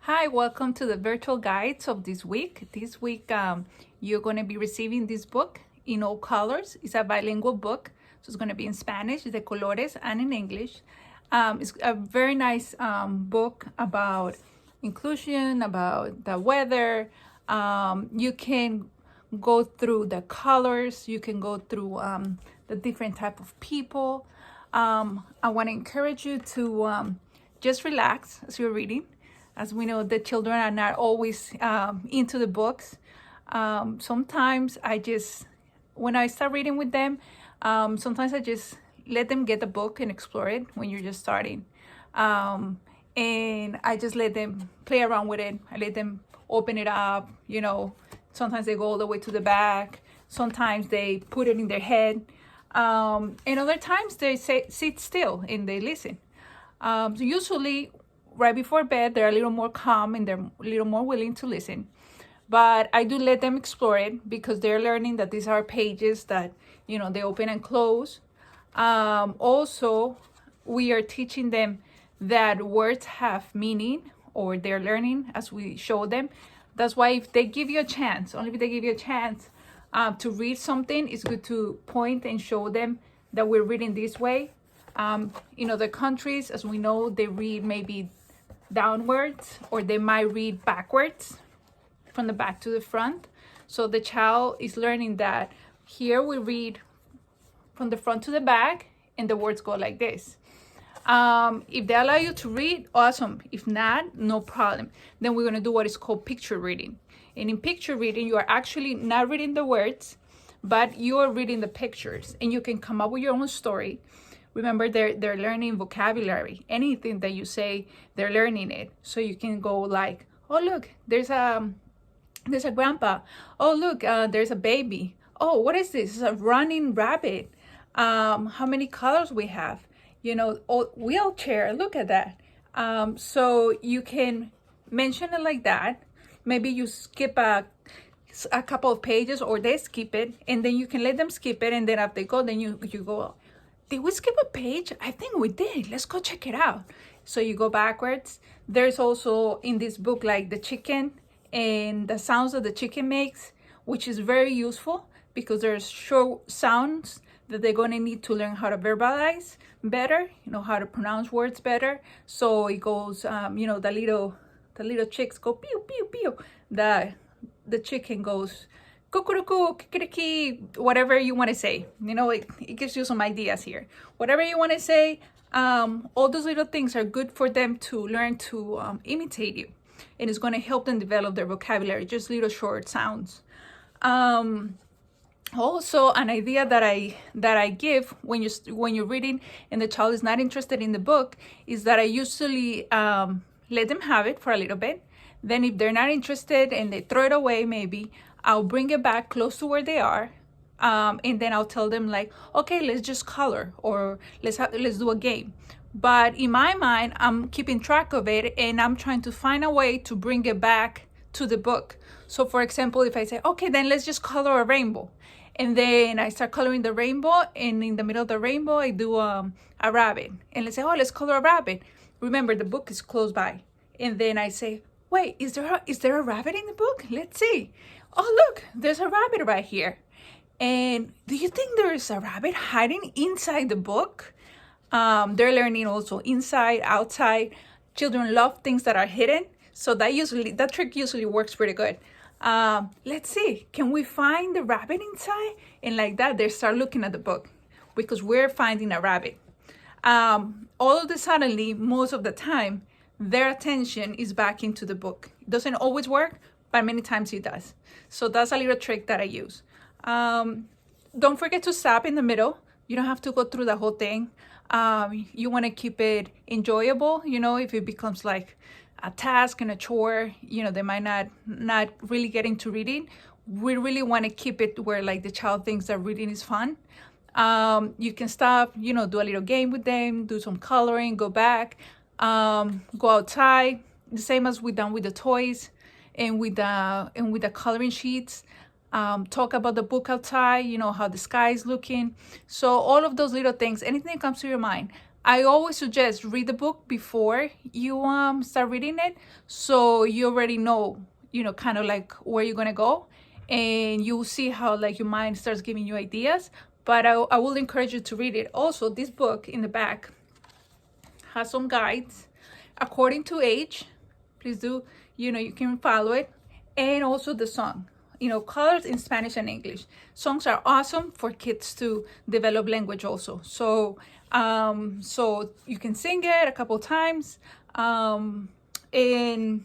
Hi, welcome to the virtual guides of this week. This week, you're going to be receiving this book in all colors. It's a bilingual book, so it's going to be in Spanish, de colores, and in English. It's a very nice book about inclusion, about the weather. You can go through the colors. You can go through the different type of people. I want to encourage you to just relax as you're reading. As we know, the children are not always into the books. Sometimes when I start reading with them, sometimes I just let them get the book and explore it when you're just starting. And I just let them play around with it. I let them open it up, sometimes they go all the way to the back. Sometimes they put it in their head. And other times they sit still and they listen. So usually, right before bed, they're a little more calm and they're a little more willing to listen. But I do let them explore it because they're learning that these are pages that, they open and close. Also, we are teaching them that words have meaning, or they're learning as we show them. That's why if they give you a chance, only if they give you a chance to read something, it's good to point and show them that we're reading this way. In other countries, as we know, they read maybe downwards, or they might read backwards from the back to the front. So the child is learning that here we read from the front to the back and the words go like this. If they allow you to read, awesome. If not, no problem. Then we're going to do what is called picture reading. And in picture reading, you are actually not reading the words, but you are reading the pictures, and you can come up with your own story. Remember, they're learning vocabulary. Anything that you say, they're learning it. So you can go like, oh, look, there's a grandpa. Oh, look, there's a baby. Oh, what is this? It's a running rabbit. How many colors we have? Oh, wheelchair, look at that. So you can mention it like that. Maybe you skip a couple of pages, or they skip it, and then you can let them skip it, and then after they go, then you go, did we skip a page? I think we did. Let's go check it out. So you go backwards. There's also in this book like the chicken and the sounds that the chicken makes, which is very useful because there's short sounds that they're going to need to learn how to verbalize better, how to pronounce words better. So it goes, the little chicks go pew, pew, pew. The chicken goes cuckoo, kikiriki, whatever you want to say. It gives you some ideas here. Whatever you want to say, all those little things are good for them to learn to imitate you. And it's going to help them develop their vocabulary, just little short sounds. Also, an idea that I give when you're reading and the child is not interested in the book is that I usually let them have it for a little bit. Then if they're not interested and they throw it away, maybe I'll bring it back close to where they are, and then I'll tell them like, okay, let's just color, or let's do a game. But in my mind, I'm keeping track of it, and I'm trying to find a way to bring it back to the book. So for example, if I say, okay, then let's just color a rainbow, and then I start coloring the rainbow, and in the middle of the rainbow, I do a rabbit, and let's say, oh, let's color a rabbit. Remember, the book is close by, and then I say, wait, is there a rabbit in the book? Let's see. Oh, look, there's a rabbit right here. And do you think there is a rabbit hiding inside the book? They're learning also inside, outside. Children love things that are hidden. So that trick usually works pretty good. Let's see, can we find the rabbit inside? And like that, they start looking at the book because we're finding a rabbit. All of the suddenly, most of the time, their attention is back into the book. It doesn't always work, but many times it does. So that's a little trick that I use. Don't forget to stop in the middle. You don't have to go through the whole thing. You want to keep it enjoyable. If it becomes like a task and a chore, they might not really get into reading. We really want to keep it where like the child thinks that reading is fun. You can stop, do a little game with them, do some coloring, go back, go outside, the same as we've done with the toys and with the coloring sheets. Talk about the book outside, how the sky is looking. So all of those little things, anything that comes to your mind, I always suggest read the book before you start reading it, so you already know, kind of like where you're gonna go, and you'll see how like your mind starts giving you ideas. But I will encourage you to read it. Also, this book in the back has some guides according to age. Please do, you can follow it. And also the song, colors in Spanish and English. Songs are awesome for kids to develop language also. So you can sing it a couple times, and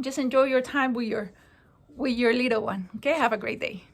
just enjoy your time with your little one. Okay, have a great day.